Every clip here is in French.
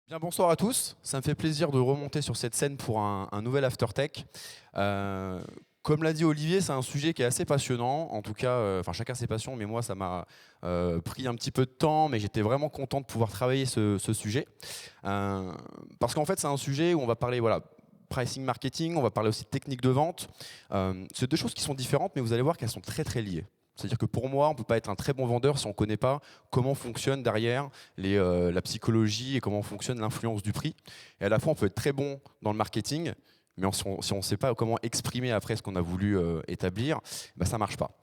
Bien, bonsoir à tous. Ça me fait plaisir de remonter sur cette scène pour un nouvel After Tech. Euh, Comme l'a dit Olivier, c'est un sujet qui est assez passionnant. En tout cas, enfin chacun ses passions, mais moi ça m'a pris un petit peu de temps, mais j'étais vraiment content de pouvoir travailler ce sujet. Euh, Parce qu'en fait, c'est un sujet où on va parler, voilà, pricing marketing, on va parler aussi de technique de vente. C'est deux choses qui sont différentes, mais vous allez voir qu'elles sont très très liées. C'est-à-dire que pour moi, on ne peut pas être un très bon vendeur si on ne connaît pas comment fonctionne derrière la psychologie et comment fonctionne l'influence du prix. Et à la fois, on peut être très bon dans le marketing, mais si on ne sait pas comment exprimer après ce qu'on a voulu établir, bah, ça ne marche pas.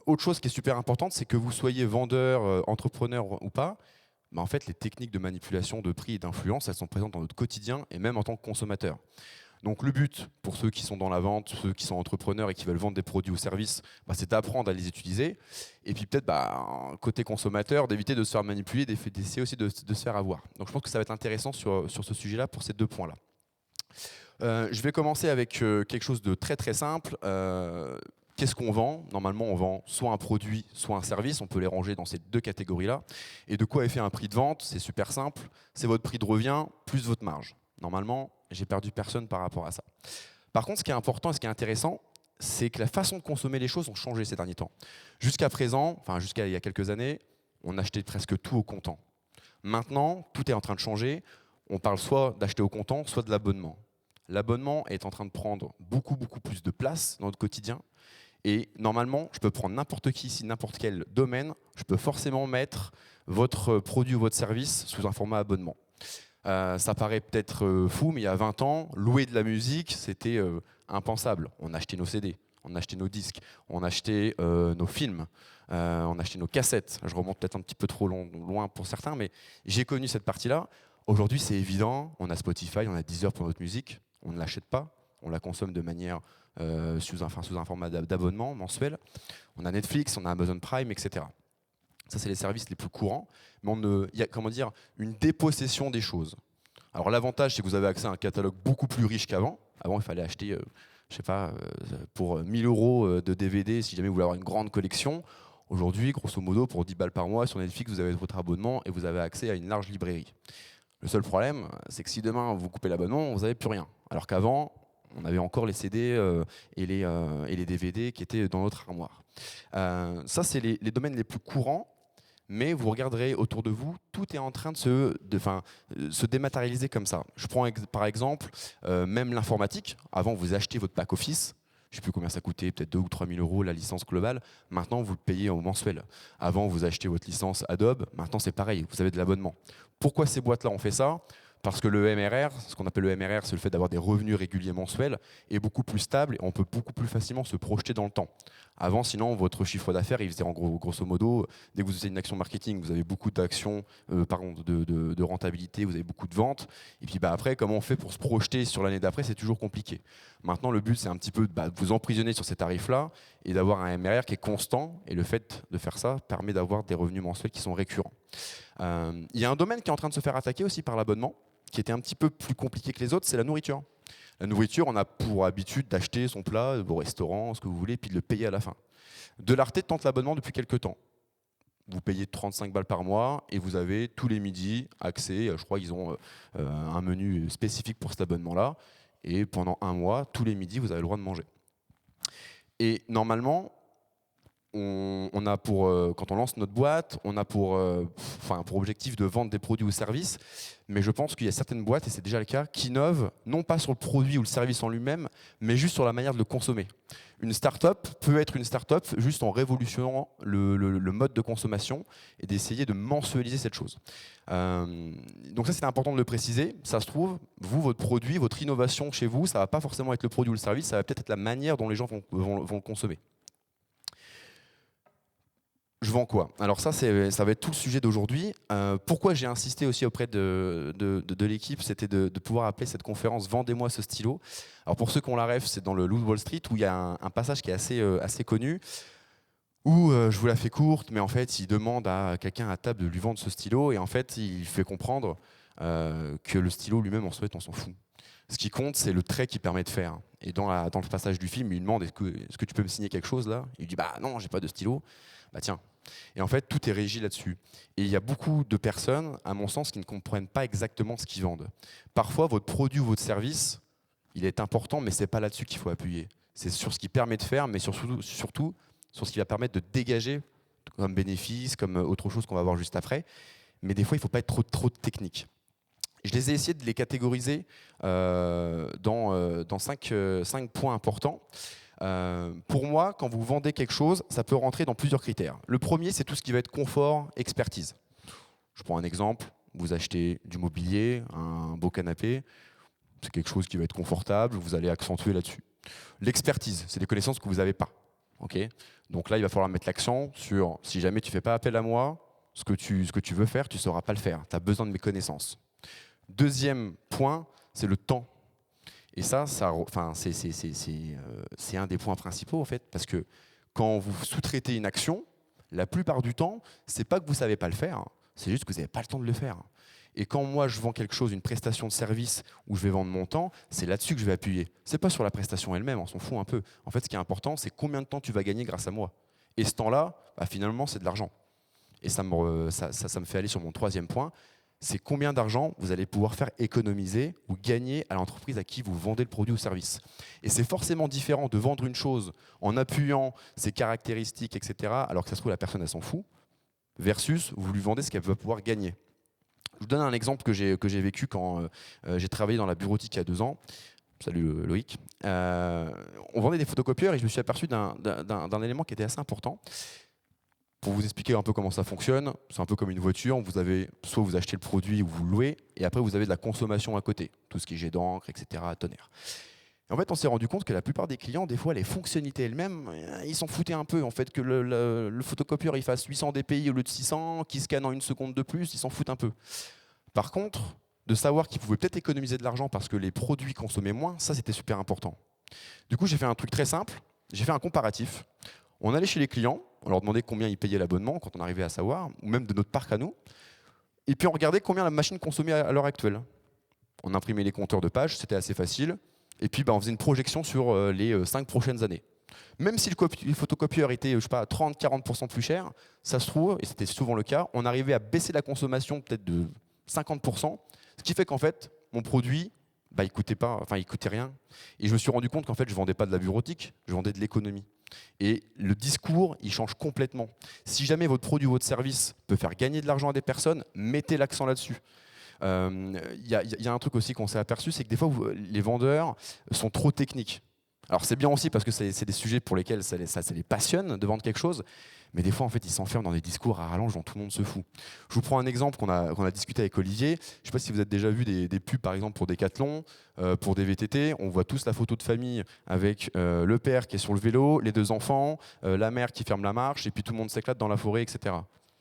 Autre chose qui est super importante, c'est que vous soyez vendeur, entrepreneur ou pas, bah, en fait, les techniques de manipulation de prix et d'influence, elles sont présentes dans notre quotidien et même en tant que consommateur. Donc le but, pour ceux qui sont dans la vente, ceux qui sont entrepreneurs et qui veulent vendre des produits ou services, bah, c'est d'apprendre à les utiliser. Et puis peut-être, bah, côté consommateur, d'éviter de se faire manipuler, d'essayer aussi de se faire avoir. Donc je pense que ça va être intéressant sur ce sujet-là, pour ces deux points-là. Je vais commencer avec quelque chose de très très simple. Qu'est-ce qu'on vend? Normalement, on vend soit un produit, soit un service. On peut les ranger dans ces deux catégories-là. Et de quoi est fait un prix de vente? C'est super simple. C'est votre prix de revient plus votre marge. Normalement, j'ai perdu personne par rapport à ça. Par contre, ce qui est important et ce qui est intéressant, c'est que la façon de consommer les choses ont changé ces derniers temps. Jusqu'à présent, enfin jusqu'à il y a quelques années, on achetait presque tout au comptant. Maintenant, tout est en train de changer. On parle soit d'acheter au comptant, soit de l'abonnement. L'abonnement est en train de prendre beaucoup, beaucoup plus de place dans notre quotidien. Et normalement, je peux prendre n'importe qui ici, n'importe quel domaine, je peux forcément mettre votre produit ou votre service sous un format abonnement. Ça paraît peut-être fou, mais il y a 20 ans, louer de la musique, c'était impensable. On achetait nos CD, on achetait nos disques, on achetait nos films, on achetait nos cassettes. Je remonte peut-être un petit peu trop loin pour certains, mais j'ai connu cette partie-là. Aujourd'hui, c'est évident, on a Spotify, on a Deezer pour notre musique, on ne l'achète pas, on la consomme de manière sous un format d'abonnement mensuel. On a Netflix, on a Amazon Prime, etc. Ça, c'est les services les plus courants, mais il y a, comment dire, une dépossession des choses. Alors l'avantage, c'est que vous avez accès à un catalogue beaucoup plus riche qu'avant. Avant, il fallait acheter, je sais pas, pour 1000 euros de DVD si jamais vous voulez avoir une grande collection. Aujourd'hui, grosso modo, pour 10 balles par mois sur Netflix, vous avez votre abonnement et vous avez accès à une large librairie. Le seul problème, c'est que si demain vous coupez l'abonnement, vous n'avez plus rien. Alors qu'avant, on avait encore les CD et les DVD qui étaient dans notre armoire. Ça, c'est les domaines les plus courants. Mais vous regarderez autour de vous, tout est en train de se dématérialiser comme ça. Je prends par exemple même l'informatique. Avant, vous achetez votre pack office. Je ne sais plus combien ça coûtait, peut-être 2 ou 3 000 euros la licence globale. Maintenant, vous le payez au mensuel. Avant, vous achetez votre licence Adobe. Maintenant, c'est pareil, vous avez de l'abonnement. Pourquoi ces boîtes-là ont fait ça? Parce que le MRR, ce qu'on appelle le MRR, c'est le fait d'avoir des revenus réguliers mensuels, est beaucoup plus stable et on peut beaucoup plus facilement se projeter dans le temps. Avant, sinon, votre chiffre d'affaires, il faisait en grosso modo, dès que vous faisiez une action marketing, vous avez beaucoup d'actions, de rentabilité, vous avez beaucoup de ventes. Et puis bah, après, comment on fait pour se projeter sur l'année d'après, c'est toujours compliqué. Maintenant, le but, c'est un petit peu de vous emprisonner sur ces tarifs-là et d'avoir un MRR qui est constant. Et le fait de faire ça permet d'avoir des revenus mensuels qui sont récurrents. Il y a un domaine qui est en train de se faire attaquer aussi par l'abonnement, qui était un petit peu plus compliqué que les autres, c'est la nourriture. La nourriture, on a pour habitude d'acheter son plat au restaurant, ce que vous voulez, puis de le payer à la fin. Delarté tente l'abonnement depuis quelques temps. Vous payez 35 balles par mois et vous avez tous les midis accès, je crois qu'ils ont un menu spécifique pour cet abonnement-là, et pendant un mois, tous les midis, vous avez le droit de manger. Et normalement, on a quand on lance notre boîte, on a pour objectif de vendre des produits ou services, mais je pense qu'il y a certaines boîtes, et c'est déjà le cas, qui innovent non pas sur le produit ou le service en lui-même, mais juste sur la manière de le consommer. Une start-up peut être une start-up juste en révolutionnant le mode de consommation et d'essayer de mensualiser cette chose. Donc ça, c'est important de le préciser. Ça se trouve, vous, votre produit, votre innovation chez vous, ça ne va pas forcément être le produit ou le service, ça va peut-être être la manière dont les gens vont le consommer. Je vends quoi? Alors ça va être tout le sujet d'aujourd'hui. Pourquoi j'ai insisté aussi auprès de l'équipe, c'était de pouvoir appeler cette conférence «Vendez-moi ce stylo». Alors pour ceux qui ont la ref, c'est dans le Loup de Wall Street où il y a un passage qui est assez connu, où je vous la fais courte, mais en fait il demande à quelqu'un à table de lui vendre ce stylo et en fait il fait comprendre que le stylo lui-même en fait on s'en fout. Ce qui compte, c'est le trait qui permet de faire. Et dans le passage du film, il lui demande est-ce que tu peux me signer quelque chose là? Il lui dit bah non, j'ai pas de stylo. Bah tiens. Et en fait, tout est régi là-dessus. Et il y a beaucoup de personnes, à mon sens, qui ne comprennent pas exactement ce qu'ils vendent. Parfois, votre produit ou votre service, il est important, mais c'est pas là-dessus qu'il faut appuyer. C'est sur ce qui permet de faire, mais surtout sur ce qui va permettre de dégager comme bénéfice, comme autre chose qu'on va voir juste après. Mais des fois, il ne faut pas être trop technique. Je les ai essayés de les catégoriser dans 5 points importants. Pour moi, quand vous vendez quelque chose, ça peut rentrer dans plusieurs critères. Le premier, c'est tout ce qui va être confort, expertise. Je prends un exemple, vous achetez du mobilier, un beau canapé, c'est quelque chose qui va être confortable, vous allez accentuer là-dessus. L'expertise, c'est des connaissances que vous n'avez pas. Okay, donc là, il va falloir mettre l'accent sur si jamais tu ne fais pas appel à moi, ce que tu veux faire, tu ne sauras pas le faire. Tu as besoin de mes connaissances. Deuxième point, c'est le temps. Et ça c'est un des points principaux, en fait, parce que quand vous sous-traitez une action, la plupart du temps, ce n'est pas que vous ne savez pas le faire, c'est juste que vous n'avez pas le temps de le faire. Et quand moi, je vends quelque chose, une prestation de service où je vais vendre mon temps, c'est là-dessus que je vais appuyer. Ce n'est pas sur la prestation elle-même, on s'en fout un peu. En fait, ce qui est important, c'est combien de temps tu vas gagner grâce à moi. Et ce temps-là, bah, finalement, c'est de l'argent. Et ça me fait aller sur mon troisième point, c'est combien d'argent vous allez pouvoir faire économiser ou gagner à l'entreprise à qui vous vendez le produit ou service. Et c'est forcément différent de vendre une chose en appuyant ses caractéristiques, etc., alors que ça se trouve, la personne, elle s'en fout, versus vous lui vendez ce qu'elle va pouvoir gagner. Je vous donne un exemple que j'ai vécu quand j'ai travaillé dans la bureautique il y a 2 ans. Salut Loïc. On vendait des photocopieurs et je me suis aperçu d'un élément qui était assez important. Pour vous expliquer un peu comment ça fonctionne, c'est un peu comme une voiture. Soit vous achetez le produit ou vous le louez, et après vous avez de la consommation à côté. Tout ce qui est jet d'encre, etc., tonnerre. Et en fait, on s'est rendu compte que la plupart des clients, des fois, les fonctionnalités elles-mêmes, ils s'en foutaient un peu. En fait, que le photocopieur il fasse 800 dpi au lieu de 600, qu'il scanne en 1 seconde de plus, ils s'en foutent un peu. Par contre, de savoir qu'ils pouvaient peut-être économiser de l'argent parce que les produits consommaient moins, ça c'était super important. Du coup, j'ai fait un truc très simple, j'ai fait un comparatif. On allait chez les clients, on leur demandait combien ils payaient l'abonnement quand on arrivait à savoir, ou même de notre parc à nous, et puis on regardait combien la machine consommait à l'heure actuelle. On imprimait les compteurs de pages, c'était assez facile, et puis on faisait une projection sur les 5 prochaines années. Même si le photocopieur était, je sais pas, 30-40% plus cher, ça se trouve, et c'était souvent le cas, on arrivait à baisser la consommation peut-être de 50%, ce qui fait qu'en fait, mon produit, il coûtait rien. Et je me suis rendu compte qu'en fait, je ne vendais pas de la bureautique, je vendais de l'économie. Et le discours, il change complètement. Si jamais votre produit ou votre service peut faire gagner de l'argent à des personnes, mettez l'accent là-dessus. Y a un truc aussi qu'on s'est aperçu, c'est que des fois, les vendeurs sont trop techniques. Alors c'est bien aussi parce que c'est des sujets pour lesquels ça les passionne de vendre quelque chose, mais des fois en fait ils s'enferment dans des discours à rallonge dont tout le monde se fout. Je vous prends un exemple qu'on a discuté avec Olivier. Je ne sais pas si vous avez déjà vu des pubs par exemple pour Decathlon, pour des VTT. On voit tous la photo de famille avec le père qui est sur le vélo, les 2 enfants, la mère qui ferme la marche et puis tout le monde s'éclate dans la forêt, etc.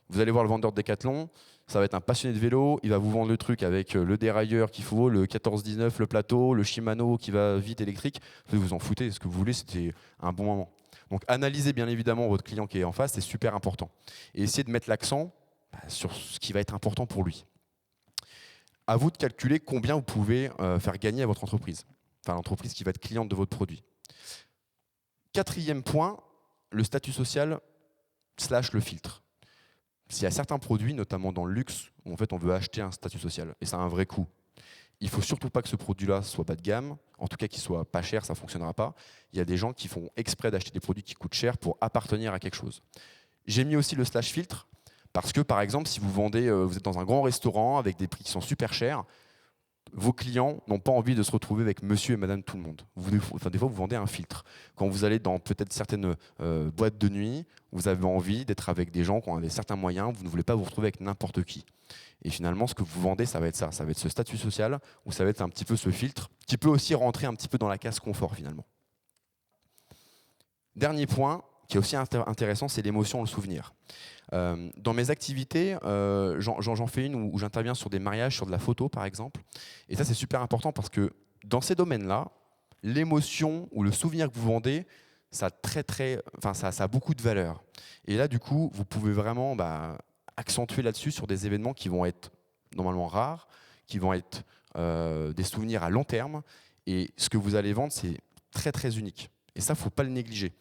Vous allez voir le vendeur de Decathlon, ça va être un passionné de vélo, il va vous vendre le truc avec le dérailleur qu'il faut, le 14-19, le plateau, le Shimano qui va vite électrique. Vous vous en foutez, ce que vous voulez, c'était un bon moment. Donc analysez bien évidemment votre client qui est en face, c'est super important. Et essayez de mettre l'accent sur ce qui va être important pour lui. À vous de calculer combien vous pouvez faire gagner à votre entreprise, enfin l'entreprise qui va être cliente de votre produit. 4e point, le statut social / le filtre. S'il y a certains produits, notamment dans le luxe, où en fait on veut acheter un statut social, et ça a un vrai coût. Il ne faut surtout pas que ce produit-là soit bas de gamme, en tout cas qu'il soit pas cher, ça ne fonctionnera pas. Il y a des gens qui font exprès d'acheter des produits qui coûtent cher pour appartenir à quelque chose. J'ai mis aussi le / filtre, parce que par exemple, si vous êtes dans un grand restaurant avec des prix qui sont super chers, vos clients n'ont pas envie de se retrouver avec monsieur et madame tout le monde. Des fois, vous vendez un filtre. Quand vous allez dans peut-être certaines boîtes de nuit, vous avez envie d'être avec des gens qui ont certains moyens, vous ne voulez pas vous retrouver avec n'importe qui. Et finalement, ce que vous vendez, ça va être ça. Ça va être ce statut social, ou ça va être un petit peu ce filtre, qui peut aussi rentrer un petit peu dans la case confort, finalement. Dernier point, qui est aussi intéressant, c'est l'émotion, le souvenir. Dans mes activités, j'en fais une où j'interviens sur des mariages, sur de la photo par exemple. Et ça c'est super important parce que dans ces domaines-là, l'émotion ou le souvenir que vous vendez, ça a beaucoup de valeur. Et là du coup, vous pouvez vraiment accentuer là-dessus sur des événements qui vont être normalement rares, qui vont être des souvenirs à long terme. Et ce que vous allez vendre, c'est très très unique. Et ça, il ne faut pas le négliger.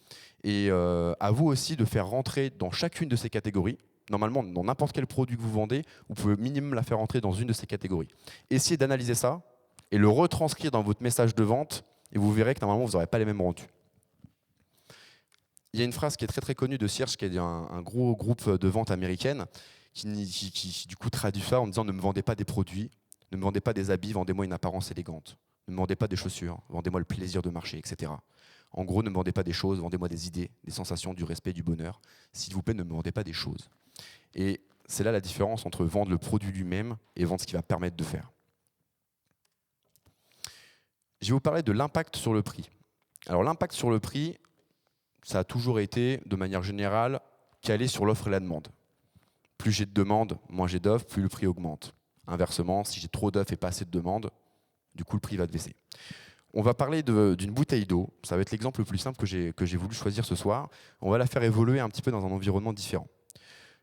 Et à vous aussi de faire rentrer dans chacune de ces catégories. Normalement, dans n'importe quel produit que vous vendez, vous pouvez minimum la faire rentrer dans une de ces catégories. Essayez d'analyser ça et le retranscrire dans votre message de vente et vous verrez que normalement, vous n'aurez pas les mêmes rendus. Il y a une phrase qui est très très connue de Search, qui est un gros groupe de vente américaine, qui du coup traduit ça en disant « Ne me vendez pas des produits, ne me vendez pas des habits, vendez-moi une apparence élégante. Ne me vendez pas des chaussures, vendez-moi le plaisir de marcher, etc. » En gros, ne me vendez pas des choses, vendez-moi des idées, des sensations, du respect, du bonheur. S'il vous plaît, ne me vendez pas des choses. Et c'est là la différence entre vendre le produit lui-même et vendre ce qui va permettre de faire. Je vais vous parler de l'impact sur le prix. Alors l'impact sur le prix, ça a toujours été, de manière générale, calé sur l'offre et la demande. Plus j'ai de demandes, moins j'ai d'offres, plus le prix augmente. Inversement, si j'ai trop d'offres et pas assez de demandes, du coup le prix va baisser. On va parler d'une bouteille d'eau. Ça va être l'exemple le plus simple que j'ai voulu choisir ce soir. On va la faire évoluer un petit peu dans un environnement différent.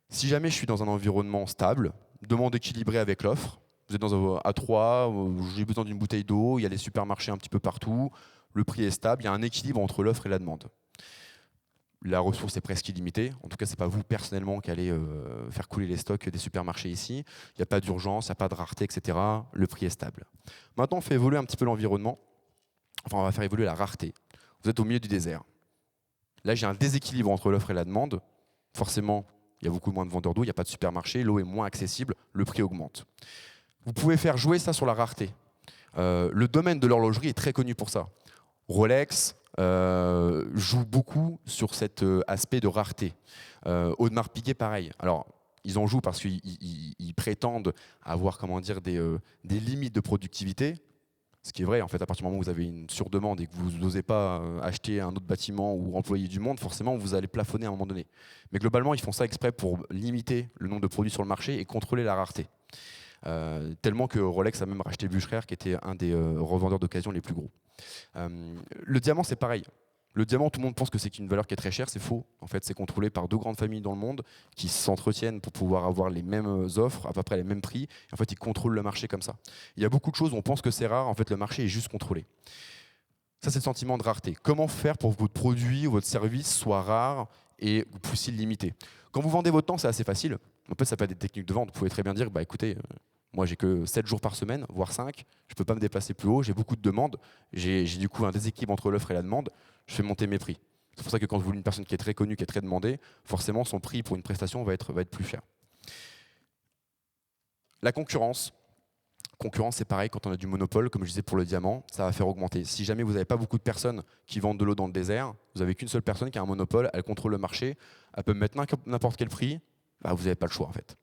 Si jamais je suis dans un environnement stable, demande équilibrée avec l'offre, vous êtes dans un A3, j'ai besoin d'une bouteille d'eau, il y a les supermarchés un petit peu partout, le prix est stable, il y a un équilibre entre l'offre et la demande. La ressource est presque illimitée, en tout cas ce n'est pas vous personnellement qui allez faire couler les stocks des supermarchés ici, il n'y a pas d'urgence, il n'y a pas de rareté, etc. Le prix est stable. Maintenant on fait évoluer un petit peu l'environnement, enfin on va faire évoluer la rareté. Vous êtes au milieu du désert. Là j'ai un déséquilibre entre l'offre et la demande, forcément il y a beaucoup moins de vendeurs d'eau, il n'y a pas de supermarché, l'eau est moins accessible, le prix augmente. Vous pouvez faire jouer ça sur la rareté. Le domaine de l'horlogerie est très connu pour ça. Rolex joue beaucoup sur cet aspect de rareté. Audemars Piguet, pareil. Alors, ils en jouent parce qu'ils prétendent avoir des limites de productivité. Ce qui est vrai, en fait, à partir du moment où vous avez une surdemande et que vous n'osez pas acheter un autre bâtiment ou employer du monde, forcément, vous allez plafonner à un moment donné. Mais globalement, ils font ça exprès pour limiter le nombre de produits sur le marché et contrôler la rareté. Tellement que Rolex a même racheté Bucherer, qui était un des revendeurs d'occasion les plus gros. Le diamant, c'est pareil. Le diamant, tout le monde pense que c'est une valeur qui est très chère, c'est faux. En fait, c'est contrôlé par deux grandes familles dans le monde qui s'entretiennent pour pouvoir avoir les mêmes offres, à peu près les mêmes prix. En fait, ils contrôlent le marché comme ça. Il y a beaucoup de choses où on pense que c'est rare, en fait, le marché est juste contrôlé. Ça, c'est le sentiment de rareté. Comment faire pour que votre produit ou votre service soit rare et que vous puissiez le limiter? Quand vous vendez votre temps, c'est assez facile. En fait, ça peut être des techniques de vente. Vous pouvez très bien dire, bah, écoutez, moi, j'ai que 7 jours par semaine, voire 5. Je ne peux pas me déplacer plus haut. J'ai beaucoup de demandes. J'ai du coup un déséquilibre entre l'offre et la demande. Je fais monter mes prix. C'est pour ça que quand vous voulez une personne qui est très connue, qui est très demandée, forcément, son prix pour une prestation va être plus cher. La concurrence. Concurrence, c'est pareil, quand on a du monopole, comme je disais pour le diamant, ça va faire augmenter. Si jamais vous n'avez pas beaucoup de personnes qui vendent de l'eau dans le désert, vous n'avez qu'une seule personne qui a un monopole, elle contrôle le marché, elle peut mettre n'importe quel prix, bah vous n'avez pas le choix en fait.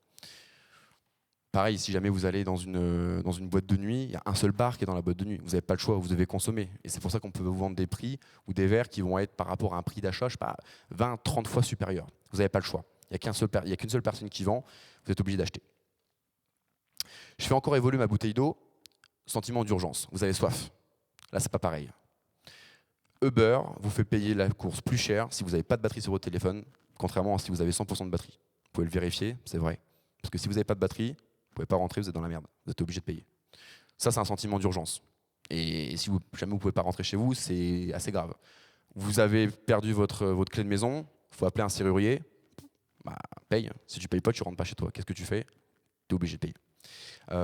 Pareil, si jamais vous allez dans une boîte de nuit, il y a un seul bar qui est dans la boîte de nuit. Vous n'avez pas le choix, vous devez consommer. Et c'est pour ça qu'on peut vous vendre des prix ou des verres qui vont être par rapport à un prix d'achat, je sais pas, 20, 30 fois supérieur. Vous n'avez pas le choix. Il n'y a qu'une seule personne qui vend, vous êtes obligé d'acheter. Je fais encore évoluer ma bouteille d'eau, sentiment d'urgence. Vous avez soif. Là, c'est pas pareil. Uber vous fait payer la course plus cher si vous n'avez pas de batterie sur votre téléphone, contrairement à si vous avez 100% de batterie. Vous pouvez le vérifier, c'est vrai. Parce que si vous n'avez pas de batterie, vous ne pouvez pas rentrer, vous êtes dans la merde. Vous êtes obligé de payer. Ça, c'est un sentiment d'urgence. Et si jamais vous ne pouvez pas rentrer chez vous, c'est assez grave. Vous avez perdu votre clé de maison, il faut appeler un serrurier, bah, paye. Si tu ne payes pas, tu ne rentres pas chez toi. Qu'est-ce que tu fais? Tu es obligé de payer.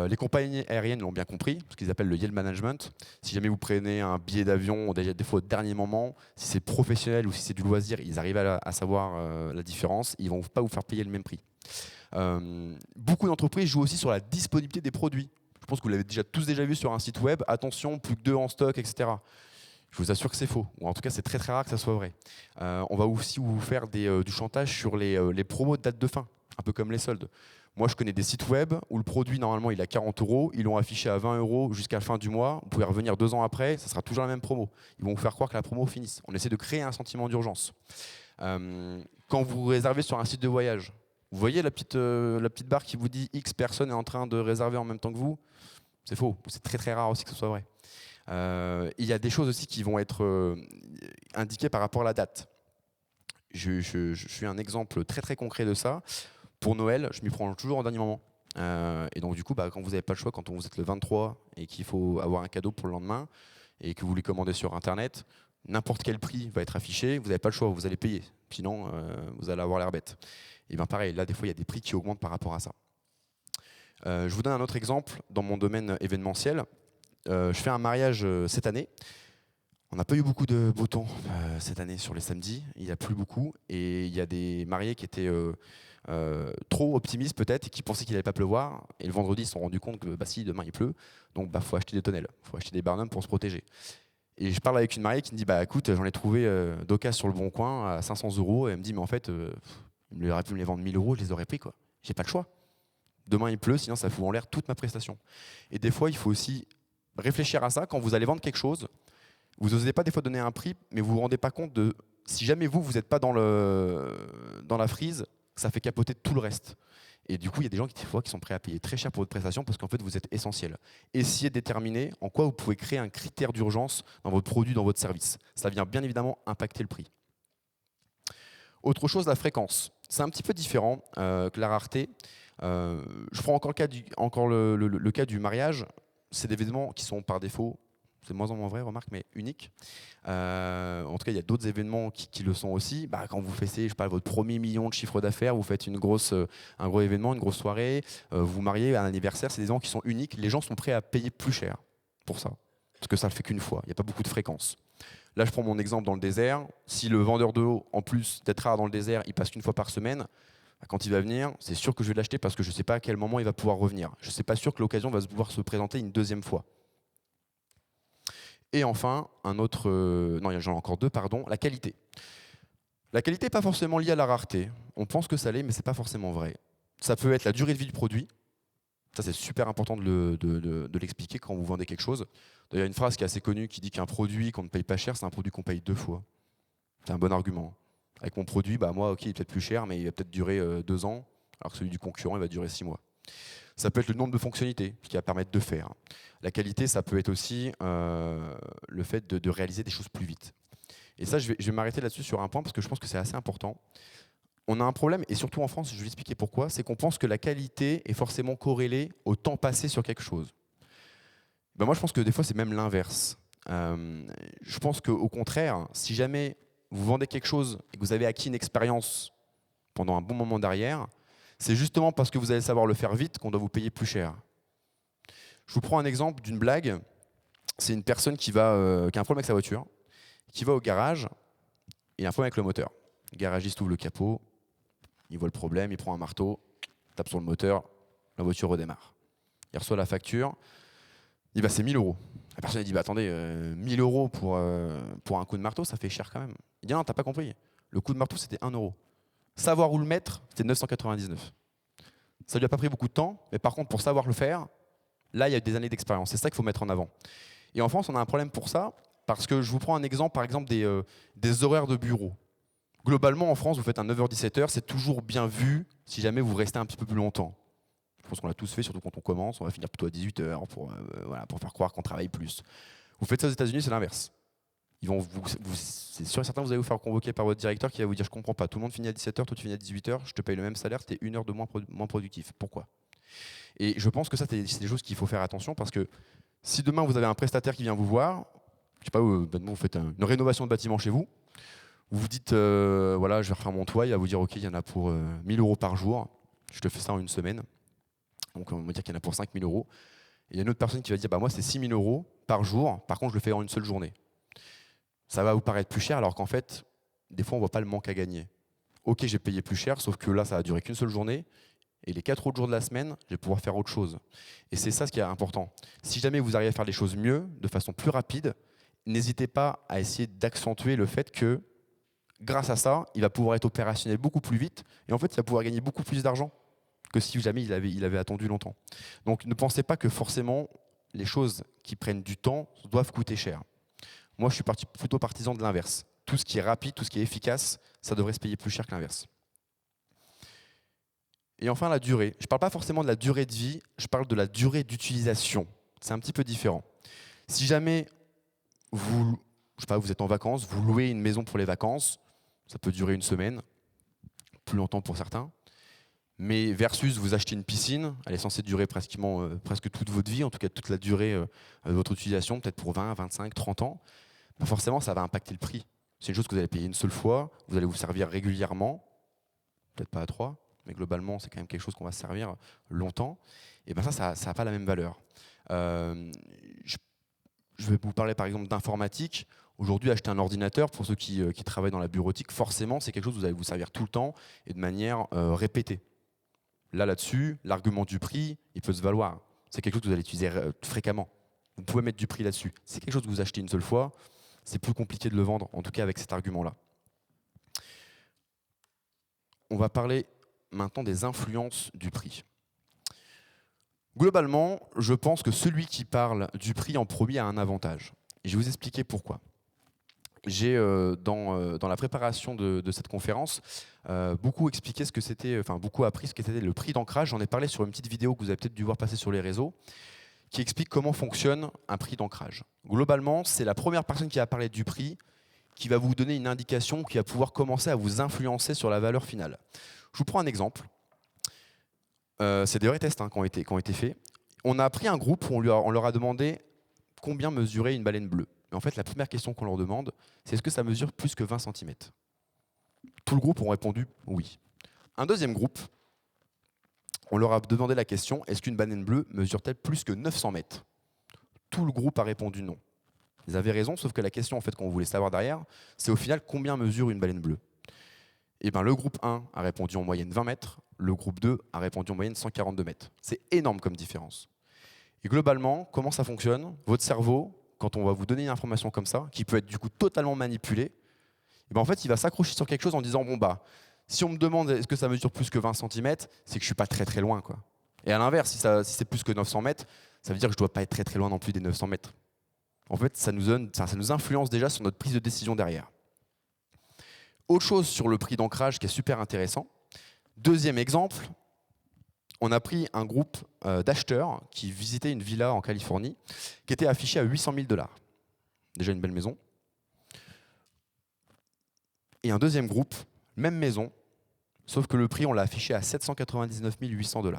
Les compagnies aériennes l'ont bien compris, ce qu'ils appellent le yield management. Si jamais vous prenez un billet d'avion, des fois au dernier moment, si c'est professionnel ou si c'est du loisir, ils arrivent à savoir la différence. Ils ne vont pas vous faire payer le même prix. Beaucoup d'entreprises jouent aussi sur la disponibilité des produits. Je pense que vous l'avez tous vu sur un site web. Attention, plus que 2 en stock, etc. Je vous assure que c'est faux. Ou en tout cas, c'est très très rare que ça soit vrai. On va aussi vous faire du chantage sur les promos de date de fin, un peu comme les soldes. Moi, je connais des sites web où le produit, normalement, il est à 40 €. Ils l'ont affiché à 20 € jusqu'à la fin du mois. Vous pouvez revenir 2 ans après, ça sera toujours la même promo. Ils vont vous faire croire que la promo finisse. On essaie de créer un sentiment d'urgence. Quand vous réservez sur un site de voyage, vous voyez la petite barre qui vous dit X personne est en train de réserver en même temps que vous? C'est faux. C'est très très rare aussi que ce soit vrai. Il y a des choses aussi qui vont être indiquées par rapport à la date. Je suis un exemple très très concret de ça. Pour Noël, je m'y prends toujours au dernier moment. Et donc du coup, quand vous n'avez pas le choix, quand vous êtes le 23 et qu'il faut avoir un cadeau pour le lendemain et que vous les commandez sur Internet, n'importe quel prix va être affiché, vous n'avez pas le choix, vous allez payer. Sinon, vous allez avoir l'air bête. Et bien pareil, là des fois il y a des prix qui augmentent par rapport à ça. Je vous donne un autre exemple dans mon domaine événementiel. Je fais un mariage cette année. On n'a pas eu beaucoup de beau temps cette année sur les samedis, il n'y a plus beaucoup. Et il y a des mariés qui étaient trop optimistes peut-être et qui pensaient qu'il n'allait pas pleuvoir. Et le vendredi, ils se sont rendus compte que si, demain il pleut, donc faut acheter des tonnelles, faut acheter des barnums pour se protéger. Et je parle avec une mariée qui me dit écoute, j'en ai trouvé d'occasion sur le bon coin à 500 €. Et elle me dit mais en fait, il aurait pu me les vendre 1000 €, je les aurais pris quoi. J'ai pas le choix. Demain il pleut, sinon ça fout en l'air toute ma prestation. Et des fois, il faut aussi réfléchir à ça quand vous allez vendre quelque chose. Vous n'osez pas des fois donner un prix, mais vous ne vous rendez pas compte de si jamais vous n'êtes pas dans la frise, ça fait capoter tout le reste. Et du coup, il y a des gens qui sont prêts à payer très cher pour votre prestation parce qu'en fait, vous êtes essentiel. Essayez de déterminer en quoi vous pouvez créer un critère d'urgence dans votre produit, dans votre service. Ça vient bien évidemment impacter le prix. Autre chose, la fréquence. C'est un petit peu différent que la rareté. Je prends encore le cas du mariage. C'est des événements qui sont par défaut, c'est de moins en moins vrai, remarque, mais uniques. En tout cas, il y a d'autres événements qui le sont aussi. Quand vous fêtez, votre premier million de chiffre d'affaires, vous faites un gros événement, une grosse soirée, vous vous mariez, un anniversaire, c'est des événements qui sont uniques. Les gens sont prêts à payer plus cher pour ça, parce que ça ne le fait qu'une fois. Il n'y a pas beaucoup de fréquence. Là, je prends mon exemple dans le désert. Si le vendeur d'eau, en plus d'être rare dans le désert, il passe qu'une fois par semaine, quand il va venir, c'est sûr que je vais l'acheter parce que je ne sais pas à quel moment il va pouvoir revenir. Je ne suis pas sûr que l'occasion va pouvoir se présenter une deuxième fois. Et enfin, j'en ai encore deux, la qualité. La qualité n'est pas forcément liée à la rareté. On pense que ça l'est, mais ce n'est pas forcément vrai. Ça peut être la durée de vie du produit. Ça, c'est super important de l'expliquer quand vous vendez quelque chose. D'ailleurs, il y a une phrase qui est assez connue qui dit qu'un produit qu'on ne paye pas cher, c'est un produit qu'on paye 2 fois. C'est un bon argument. Avec mon produit, moi, ok, il est peut-être plus cher, mais il va peut-être durer 2 ans, alors que celui du concurrent, il va durer 6 mois. Ça peut être le nombre de fonctionnalités, ce qui va permettre de faire. La qualité, ça peut être aussi le fait de réaliser des choses plus vite. Et ça, je vais m'arrêter là-dessus sur un point, parce que je pense que c'est assez important. On a un problème, et surtout en France, je vais expliquer pourquoi, c'est qu'on pense que la qualité est forcément corrélée au temps passé sur quelque chose. Moi, je pense que des fois, c'est même l'inverse. Je pense qu'au contraire, si jamais vous vendez quelque chose et que vous avez acquis une expérience pendant un bon moment derrière, c'est justement parce que vous allez savoir le faire vite qu'on doit vous payer plus cher. Je vous prends un exemple d'une blague. C'est une personne qui a un problème avec sa voiture, qui va au garage, et il a un problème avec le moteur. Le garagiste ouvre le capot, il voit le problème, il prend un marteau, tape sur le moteur, la voiture redémarre. Il reçoit la facture, il dit c'est 1000 €. La personne dit attendez, 1000 € pour un coup de marteau, ça fait cher quand même. Il dit non, t'as pas compris. Le coup de marteau, c'était 1 €. Savoir où le mettre, c'était 999. Ça lui a pas pris beaucoup de temps, mais par contre, pour savoir le faire, là, il y a des années d'expérience. C'est ça qu'il faut mettre en avant. Et en France, on a un problème pour ça, parce que je vous prends un exemple, par exemple, des horaires de bureau. Globalement, en France, vous faites un 9h-17h, c'est toujours bien vu si jamais vous restez un petit peu plus longtemps. Je pense qu'on l'a tous fait, surtout quand on commence, on va finir plutôt à 18h pour faire croire qu'on travaille plus. Vous faites ça aux États-Unis, c'est l'inverse. C'est sûr et certain, vous allez vous faire convoquer par votre directeur qui va vous dire je comprends pas, tout le monde finit à 17h, toi tu finis à 18h, je te paye le même salaire, tu es 1 heure de moins productif. Pourquoi? Et je pense que ça, c'est des choses qu'il faut faire attention parce que si demain vous avez un prestataire qui vient vous voir, je sais pas, vous faites une rénovation de bâtiment chez vous, vous vous dites voilà, je vais refaire mon toit, il va vous dire ok, il y en a pour 1000 € par jour, je te fais ça en une semaine. Donc on va dire qu'il y en a pour 5000 €. Et il y a une autre personne qui va dire moi c'est 6000 € par jour, par contre je le fais en une seule journée. Ça va vous paraître plus cher alors qu'en fait, des fois on ne voit pas le manque à gagner. Ok, j'ai payé plus cher, sauf que là ça a duré qu'une seule journée, et les 4 autres jours de la semaine, je vais pouvoir faire autre chose. Et c'est ça ce qui est important. Si jamais vous arrivez à faire les choses mieux, de façon plus rapide, n'hésitez pas à essayer d'accentuer le fait que grâce à ça, il va pouvoir être opérationnel beaucoup plus vite, et en fait il va pouvoir gagner beaucoup plus d'argent que si jamais il avait attendu longtemps. Donc ne pensez pas que forcément les choses qui prennent du temps doivent coûter cher. Moi, je suis plutôt partisan de l'inverse. Tout ce qui est rapide, tout ce qui est efficace, ça devrait se payer plus cher que l'inverse. Et enfin, la durée. Je ne parle pas forcément de la durée de vie, je parle de la durée d'utilisation. C'est un petit peu différent. Si jamais vous êtes en vacances, vous louez une maison pour les vacances, ça peut durer une semaine, plus longtemps pour certains. Mais versus vous achetez une piscine, elle est censée durer presque toute votre vie, en tout cas toute la durée de votre utilisation, peut-être pour 20, 25, 30 ans, bah forcément ça va impacter le prix. C'est une chose que vous allez payer une seule fois, vous allez vous servir régulièrement, peut-être pas à 3, mais globalement c'est quand même quelque chose qu'on va se servir longtemps, et ben ça n'a pas la même valeur. Je vais vous parler par exemple d'informatique. Aujourd'hui, acheter un ordinateur, pour ceux qui travaillent dans la bureautique, forcément c'est quelque chose que vous allez vous servir tout le temps et de manière répétée. Là-dessus, l'argument du prix, il peut se valoir. C'est quelque chose que vous allez utiliser fréquemment. Vous pouvez mettre du prix là-dessus. C'est quelque chose que vous achetez une seule fois, c'est plus compliqué de le vendre, en tout cas avec cet argument-là. On va parler maintenant des influences du prix. Globalement, je pense que celui qui parle du prix en premier a un avantage. Et je vais vous expliquer pourquoi. J'ai, dans la préparation de cette conférence, beaucoup expliqué ce que c'était, enfin beaucoup appris ce qu'était le prix d'ancrage. J'en ai parlé sur une petite vidéo que vous avez peut-être dû voir passer sur les réseaux, qui explique comment fonctionne un prix d'ancrage. Globalement, c'est la première personne qui va parler du prix qui va vous donner une indication qui va pouvoir commencer à vous influencer sur la valeur finale. Je vous prends un exemple. C'est des vrais tests qui ont été faits. On a pris un groupe où on leur a demandé combien mesurait une baleine bleue. Et en fait, la première question qu'on leur demande, c'est est-ce que ça mesure plus que 20 cm? Tout le groupe ont répondu oui. Un deuxième groupe, on leur a demandé la question, est-ce qu'une baleine bleue mesure-t-elle plus que 900 mètres? Tout le groupe a répondu non. Ils avaient raison, sauf que la question en fait, qu'on voulait savoir derrière, c'est au final combien mesure une baleine bleue. Et ben, le groupe 1 a répondu en moyenne 20 mètres, le groupe 2 a répondu en moyenne 142 mètres. C'est énorme comme différence. Et globalement, comment ça fonctionne? Votre cerveau, quand on va vous donner une information comme ça, qui peut être du coup totalement manipulée, et ben en fait, il va s'accrocher sur quelque chose en disant bon bah, si on me demande est-ce que ça mesure plus que 20 cm, c'est que je suis pas très très loin, quoi. Et à l'inverse, si c'est plus que 900 mètres, ça veut dire que je dois pas être très très loin non plus des 900 mètres. En fait, ça nous influence déjà sur notre prise de décision derrière. Autre chose sur le prix d'ancrage qui est super intéressant. Deuxième exemple, on a pris un groupe d'acheteurs qui visitaient une villa en Californie qui était affichée à 800 000 $. Déjà une belle maison. Et un deuxième groupe, même maison, sauf que le prix, on l'a affiché à 799 800 $.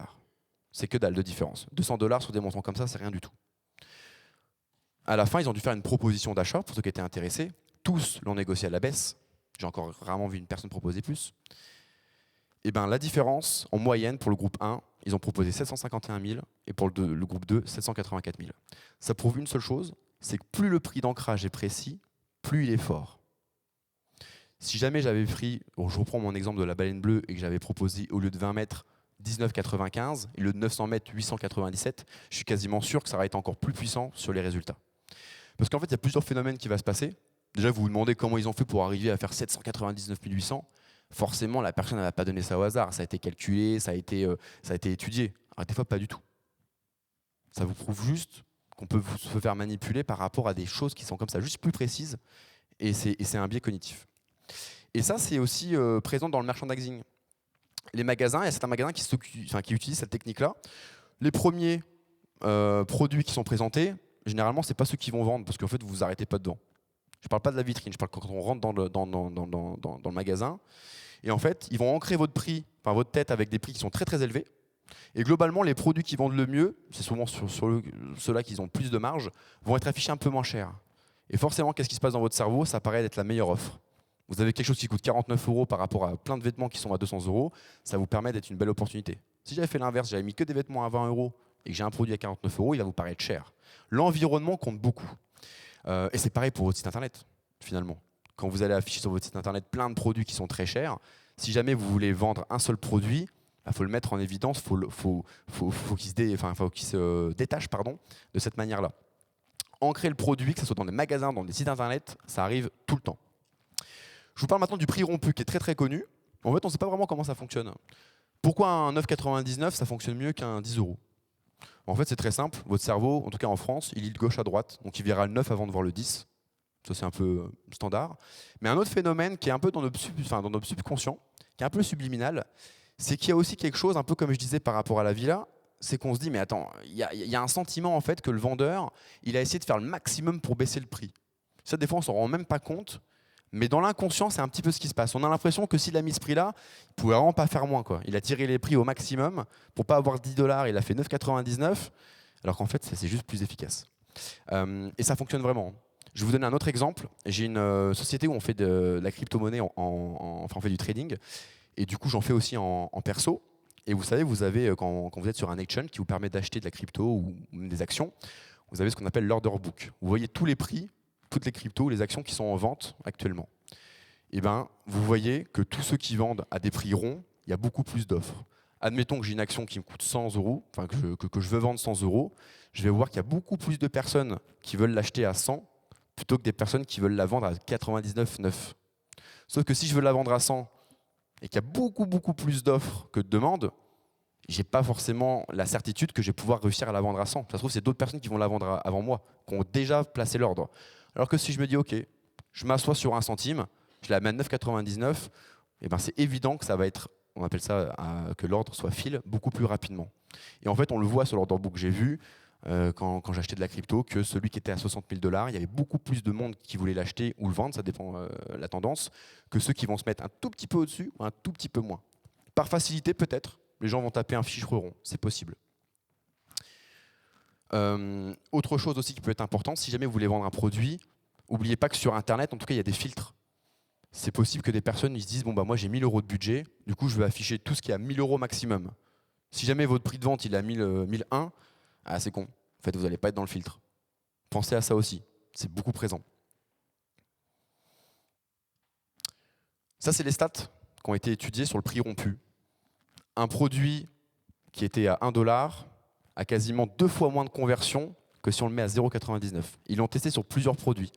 C'est que dalle de différence. 200 $ sur des montants comme ça, c'est rien du tout. À la fin, ils ont dû faire une proposition d'achat pour ceux qui étaient intéressés. Tous l'ont négocié à la baisse. J'ai encore rarement vu une personne proposer plus. Et ben, la différence, en moyenne, pour le groupe 1, ils ont proposé 751 000 et pour le groupe 2, 784 000. Ça prouve une seule chose, c'est que plus le prix d'ancrage est précis, plus il est fort. Si jamais j'avais pris, bon, je reprends mon exemple de la baleine bleue et que j'avais proposé au lieu de 20 mètres 19,95 et le de 900 mètres 897, je suis quasiment sûr que ça aurait été encore plus puissant sur les résultats. Parce qu'en fait, il y a plusieurs phénomènes qui vont se passer. Déjà, vous vous demandez comment ils ont fait pour arriver à faire 799 800. Forcément, la personne n'a pas donné ça au hasard. Ça a été calculé, ça a été étudié. Alors, des fois, pas du tout. Ça vous prouve juste qu'on peut se faire manipuler par rapport à des choses qui sont comme ça, juste plus précises. Et c'est un biais cognitif. Et ça, c'est aussi présent dans le merchandising. Les magasins, il y a certains magasins qui utilisent cette technique-là. Les premiers produits qui sont présentés, généralement, ce n'est pas ceux qui vont vendre, parce qu'en fait, vous vous arrêtez pas dedans. Je ne parle pas de la vitrine, je parle quand on rentre dans le magasin. Et en fait, ils vont ancrer votre prix, enfin votre tête avec des prix qui sont très très élevés. Et globalement, les produits qui vendent le mieux, c'est souvent sur ceux-là qui ont plus de marge, vont être affichés un peu moins cher. Et forcément, qu'est-ce qui se passe dans votre cerveau? Ça paraît être la meilleure offre. Vous avez quelque chose qui coûte 49 € par rapport à plein de vêtements qui sont à 200 €, ça vous permet d'être une belle opportunité. Si j'avais fait l'inverse, j'avais mis que des vêtements à 20 € et que j'ai un produit à 49 €, il va vous paraître cher. L'environnement compte beaucoup. Et c'est pareil pour votre site internet, finalement. Quand vous allez afficher sur votre site internet plein de produits qui sont très chers, si jamais vous voulez vendre un seul produit, il faut le mettre en évidence, il faut qu'il se détache de cette manière-là. Ancrer le produit, que ce soit dans des magasins, dans des sites internet, ça arrive tout le temps. Je vous parle maintenant du prix rompu, qui est très très connu. En fait, on ne sait pas vraiment comment ça fonctionne. Pourquoi un 9,99 ça fonctionne mieux qu'un 10 €? En fait, c'est très simple. Votre cerveau, en tout cas en France, il lit de gauche à droite. Donc il verra le 9 avant de voir le 10. Ça, c'est un peu standard. Mais un autre phénomène qui est un peu dans notre subconscient, qui est un peu subliminal, c'est qu'il y a aussi quelque chose, un peu comme je disais par rapport à la villa, c'est qu'on se dit, mais attends, il y a un sentiment en fait que le vendeur, il a essayé de faire le maximum pour baisser le prix. Ça, des fois, on ne s'en rend même pas compte, Mais dans l'inconscient, c'est un petit peu ce qui se passe. On a l'impression que s'il a mis ce prix-là, il ne pouvait vraiment pas faire moins, quoi. Il a tiré les prix au maximum. Pour pas avoir 10 $, il a fait 9,99 $, alors qu'en fait, c'est juste plus efficace. Et ça fonctionne vraiment. Je vais vous donner un autre exemple. J'ai une société où on fait de la crypto-monnaie, enfin on fait du trading. Et du coup, j'en fais aussi en perso. Et vous savez, vous avez, quand vous êtes sur un exchange qui vous permet d'acheter de la crypto ou même des actions, vous avez ce qu'on appelle l'order book. Vous voyez tous les prix, toutes les cryptos, les actions qui sont en vente actuellement. Et ben, vous voyez que tous ceux qui vendent à des prix ronds, il y a beaucoup plus d'offres. Admettons que j'ai une action qui me coûte 100 €, enfin que je veux vendre 100 €, je vais voir qu'il y a beaucoup plus de personnes qui veulent l'acheter à 100 plutôt que des personnes qui veulent la vendre à 99,9. Sauf que si je veux la vendre à 100 et qu'il y a beaucoup plus d'offres que de demandes, j'ai pas forcément la certitude que je vais pouvoir réussir à la vendre à 100. Ça se trouve, c'est d'autres personnes qui vont la vendre avant moi, qui ont déjà placé l'ordre. Alors que si je me dis, OK, je m'assois sur 1 centime, je la mets à 9,99, et ben c'est évident que ça va être, on appelle ça, que l'ordre soit file beaucoup plus rapidement. Et en fait, on le voit sur l'order book que j'ai vu, quand j'achetais de la crypto, que celui qui était à 60 000 $, il y avait beaucoup plus de monde qui voulait l'acheter ou le vendre, ça dépend la tendance, que ceux qui vont se mettre un tout petit peu au-dessus ou un tout petit peu moins. Par facilité, peut-être, les gens vont taper un chiffre rond, c'est possible. Autre chose aussi qui peut être importante, si jamais vous voulez vendre un produit, n'oubliez pas que sur Internet, en tout cas, il y a des filtres. C'est possible que des personnes ils se disent, bon, bah, moi j'ai 1 000 € de budget, du coup je vais afficher tout ce qui est à 1 000 € maximum. Si jamais votre prix de vente il est à 1001, ah, c'est con. En fait, vous n'allez pas être dans le filtre. Pensez à ça aussi. C'est beaucoup présent. Ça, c'est les stats qui ont été étudiées sur le prix rompu. Un produit qui était à 1 $ a quasiment 2 fois moins de conversion que si on le met à 0,99. Ils l'ont testé sur plusieurs produits.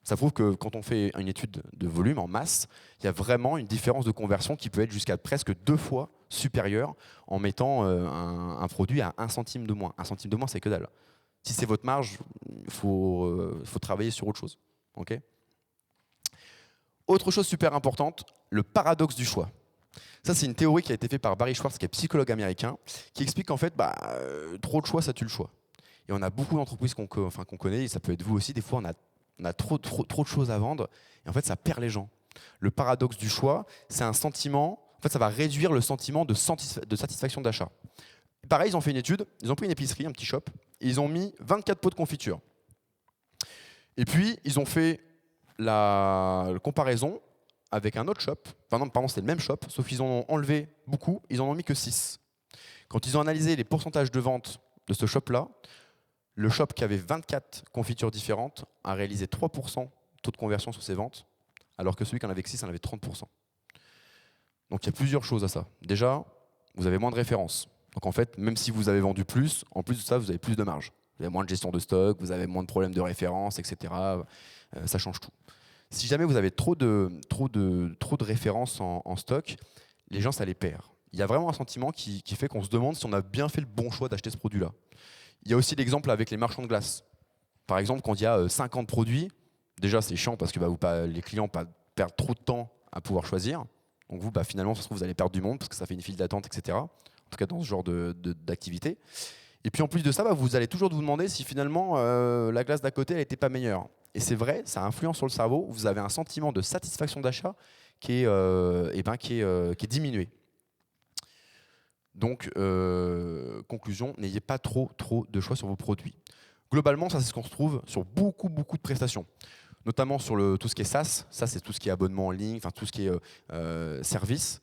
Ça prouve que quand on fait une étude de volume en masse, il y a vraiment une différence de conversion qui peut être jusqu'à presque 2 fois supérieure en mettant un produit à 1 centime de moins. 1 centime de moins, c'est que dalle. Si c'est votre marge, il faut travailler sur autre chose. Okay. Autre chose super importante, le paradoxe du choix. Ça, c'est une théorie qui a été faite par Barry Schwartz, qui est psychologue américain, qui explique qu'en fait, trop de choix, ça tue le choix. Et on a beaucoup d'entreprises qu'on connaît, et ça peut être vous aussi, des fois on a trop de choses à vendre, et en fait, ça perd les gens. Le paradoxe du choix, c'est un sentiment, en fait, ça va réduire le sentiment de satisfaction d'achat. Pareil, ils ont fait une étude, ils ont pris une épicerie, un petit shop, et ils ont mis 24 pots de confiture. Et puis, ils ont fait la comparaison avec un autre shop, pardon, c'était le même shop, sauf qu'ils en ont enlevé beaucoup, ils en ont mis que 6. Quand ils ont analysé les pourcentages de vente de ce shop-là, le shop qui avait 24 confitures différentes a réalisé 3% taux de conversion sur ses ventes, alors que celui qui en avait 6 en avait 30%. Donc il y a plusieurs choses à ça. Déjà, vous avez moins de références. Donc en fait, même si vous avez vendu plus, en plus de ça, vous avez plus de marge. Vous avez moins de gestion de stock, vous avez moins de problèmes de référence, etc. Ça change tout. Si jamais vous avez trop de références en stock, les gens, ça les perd. Il y a vraiment un sentiment qui fait qu'on se demande si on a bien fait le bon choix d'acheter ce produit-là. Il y a aussi l'exemple avec les marchands de glace. Par exemple, quand il y a 50 produits, déjà c'est chiant parce que les clients perdent trop de temps à pouvoir choisir. Donc vous, finalement, ça se trouve, vous allez perdre du monde parce que ça fait une file d'attente, etc. En tout cas, dans ce genre d'activité. Et puis en plus de ça, vous allez toujours vous demander si finalement la glace d'à côté n'était pas meilleure. Et c'est vrai, ça influence sur le cerveau. Vous avez un sentiment de satisfaction d'achat qui est diminué. Donc, conclusion, n'ayez pas trop de choix sur vos produits. Globalement, ça c'est ce qu'on retrouve sur beaucoup de prestations, notamment sur tout ce qui est SaaS. Ça, c'est tout ce qui est abonnement en ligne, enfin tout ce qui est service.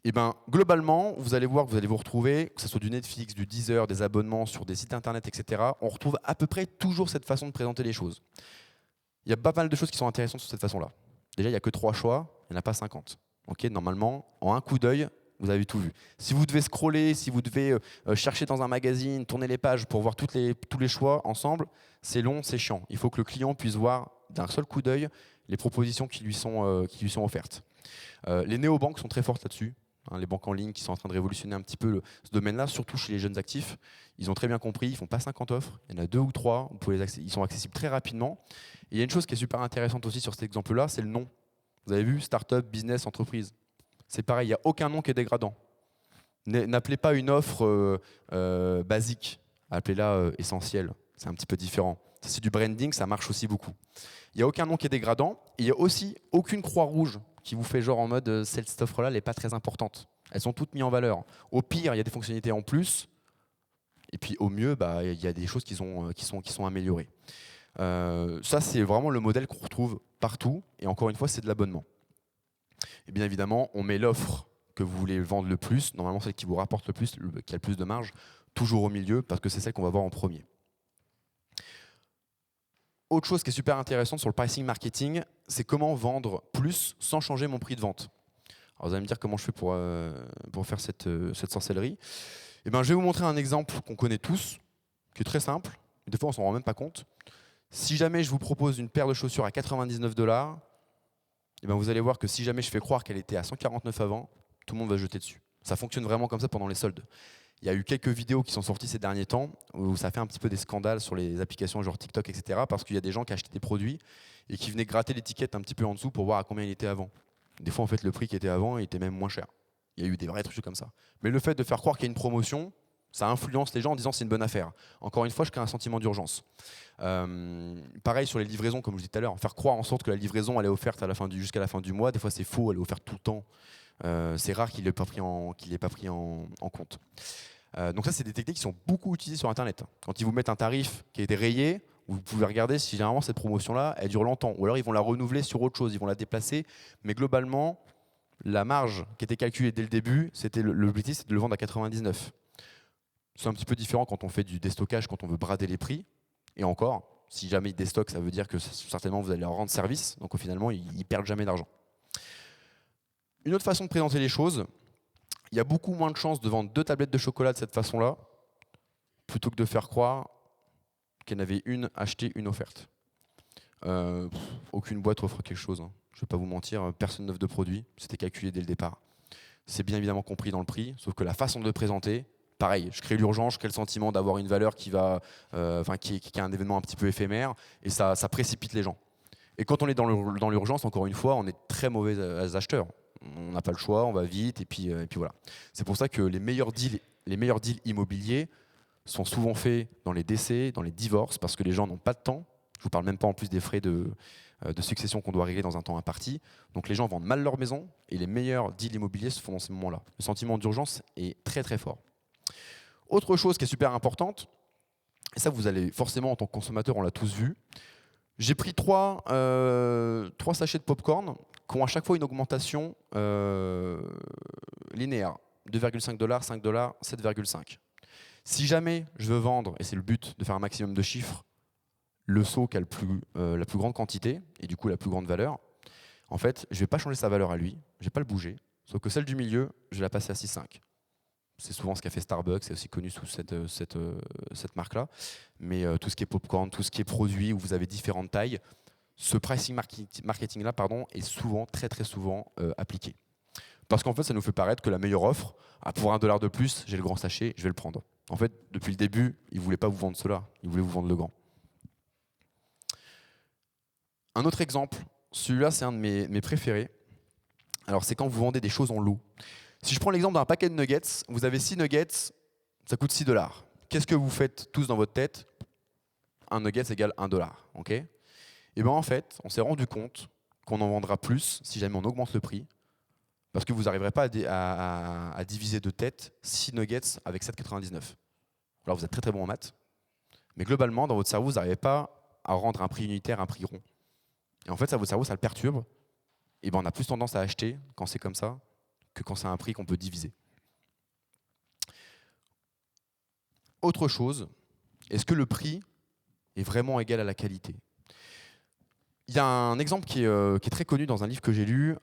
Et globalement, vous allez voir que vous allez vous retrouver, que ce soit du Netflix, du Deezer, des abonnements sur des sites internet, etc. On retrouve à peu près toujours cette façon de présenter les choses. Il y a pas mal de choses qui sont intéressantes sur cette façon-là. Déjà, il n'y a que 3 choix, il n'y en a pas 50. Okay, normalement, en un coup d'œil, vous avez tout vu. Si vous devez scroller, si vous devez chercher dans un magazine, tourner les pages pour voir tous les choix ensemble, c'est long, c'est chiant. Il faut que le client puisse voir d'un seul coup d'œil les propositions qui lui sont offertes. Les néobanques sont très fortes là-dessus. Les banques en ligne qui sont en train de révolutionner un petit peu ce domaine-là, surtout chez les jeunes actifs. Ils ont très bien compris, ils ne font pas 50 offres, il y en a 2 ou 3, ils sont accessibles très rapidement. Et il y a une chose qui est super intéressante aussi sur cet exemple-là, c'est le nom. Vous avez vu, start-up, business, entreprise. C'est pareil, il n'y a aucun nom qui est dégradant. N'appelez pas une offre basique, appelez-la essentielle, c'est un petit peu différent. Ça, c'est du branding, ça marche aussi beaucoup. Il n'y a aucun nom qui est dégradant. Et il n'y a aussi aucune croix rouge qui vous fait genre en mode cette offre-là, elle n'est pas très importante. Elles sont toutes mises en valeur. Au pire, il y a des fonctionnalités en plus. Et puis au mieux, il y a des choses qui sont améliorées. Ça, c'est vraiment le modèle qu'on retrouve partout. Et encore une fois, c'est de l'abonnement. Et bien évidemment, on met l'offre que vous voulez vendre le plus, normalement celle qui vous rapporte le plus, qui a le plus de marge, toujours au milieu, parce que c'est celle qu'on va voir en premier. Autre chose qui est super intéressante sur le pricing marketing, c'est comment vendre plus sans changer mon prix de vente. Alors vous allez me dire comment je fais pour faire cette sorcellerie. Eh ben, je vais vous montrer un exemple qu'on connaît tous, qui est très simple, des fois on ne s'en rend même pas compte. Si jamais je vous propose une paire de chaussures à 99 $, eh ben, vous allez voir que si jamais je fais croire qu'elle était à 149 avant, tout le monde va se jeter dessus. Ça fonctionne vraiment comme ça pendant les soldes. Il y a eu quelques vidéos qui sont sorties ces derniers temps où ça fait un petit peu des scandales sur les applications genre TikTok, etc. parce qu'il y a des gens qui achetaient des produits et qui venaient gratter l'étiquette un petit peu en dessous pour voir à combien il était avant. Des fois, en fait, le prix qui était avant il était même moins cher. Il y a eu des vrais trucs comme ça. Mais le fait de faire croire qu'il y a une promotion, ça influence les gens en disant c'est une bonne affaire. Encore une fois, je crée un sentiment d'urgence. Pareil sur les livraisons, comme je disais tout à l'heure, faire croire en sorte que la livraison elle est offerte jusqu'à la fin du mois. Des fois, c'est faux, elle est offerte tout le temps. C'est rare qu'il n'ait pas pris en compte. Donc ça, c'est des techniques qui sont beaucoup utilisées sur Internet. Quand ils vous mettent un tarif qui a été rayé, vous pouvez regarder si généralement cette promotion-là, elle dure longtemps. Ou alors ils vont la renouveler sur autre chose, ils vont la déplacer. Mais globalement, la marge qui était calculée dès le début, l'objectif, c'était de le vendre à 99. C'est un petit peu différent quand on fait du déstockage, quand on veut brader les prix. Et encore, si jamais ils déstockent, ça veut dire que certainement vous allez leur rendre service. Donc finalement, ils perdent jamais d'argent. Une autre façon de présenter les choses, il y a beaucoup moins de chances de vendre 2 tablettes de chocolat de cette façon-là, plutôt que de faire croire qu'il y en avait une achetée, une offerte. Aucune boîte offre quelque chose. Je ne vais pas vous mentir, personne n'offre de produit. C'était calculé dès le départ. C'est bien évidemment compris dans le prix, sauf que la façon de le présenter, pareil, je crée l'urgence, je crée le sentiment d'avoir une valeur qui a un événement un petit peu éphémère, et ça précipite les gens. Et quand on est dans l'urgence, encore une fois, on est très mauvais acheteurs. On n'a pas le choix, on va vite, et puis voilà. C'est pour ça que les meilleurs deals immobiliers sont souvent faits dans les décès, dans les divorces, parce que les gens n'ont pas de temps. Je ne vous parle même pas en plus des frais de succession qu'on doit régler dans un temps imparti. Donc les gens vendent mal leur maison, et les meilleurs deals immobiliers se font dans ces moments-là. Le sentiment d'urgence est très très fort. Autre chose qui est super importante, et ça vous allez forcément en tant que consommateur, on l'a tous vu, j'ai pris 3 sachets de popcorn qui ont à chaque fois une augmentation linéaire. 2,5 $, 5 $, 7,5. Si jamais je veux vendre, et c'est le but de faire un maximum de chiffres, le seau qui a la plus grande quantité et du coup la plus grande valeur, en fait, je ne vais pas changer sa valeur à lui, je ne vais pas le bouger, sauf que celle du milieu, je vais la passer à 6,5. C'est souvent ce qu'a fait Starbucks, c'est aussi connu sous cette marque-là. Mais tout ce qui est popcorn, tout ce qui est produit où vous avez différentes tailles, ce pricing marketing-là est souvent, très très souvent appliqué. Parce qu'en fait, ça nous fait paraître que la meilleure offre, pour 1 $ de plus, j'ai le grand sachet, je vais le prendre. En fait, depuis le début, ils ne voulaient pas vous vendre cela, ils voulaient vous vendre le grand. Un autre exemple, celui-là c'est un de mes préférés. Alors c'est quand vous vendez des choses en lot. Si je prends l'exemple d'un paquet de nuggets, vous avez 6 nuggets, ça coûte 6 $. Qu'est-ce que vous faites tous dans votre tête? Un nugget égale 1 $. Okay, et bien en fait, on s'est rendu compte qu'on en vendra plus si jamais on augmente le prix, parce que vous n'arriverez pas à diviser de tête 6 nuggets avec 7,99. Alors vous êtes très très bon en maths, mais globalement, dans votre cerveau, vous n'arrivez pas à rendre un prix unitaire un prix rond. Et en fait, ça, votre cerveau, ça le perturbe, et ben on a plus tendance à acheter quand c'est comme ça, que quand c'est un prix qu'on peut diviser. Autre chose, est-ce que le prix est vraiment égal à la qualité? Il y a un exemple qui est très connu dans un livre que j'ai lu.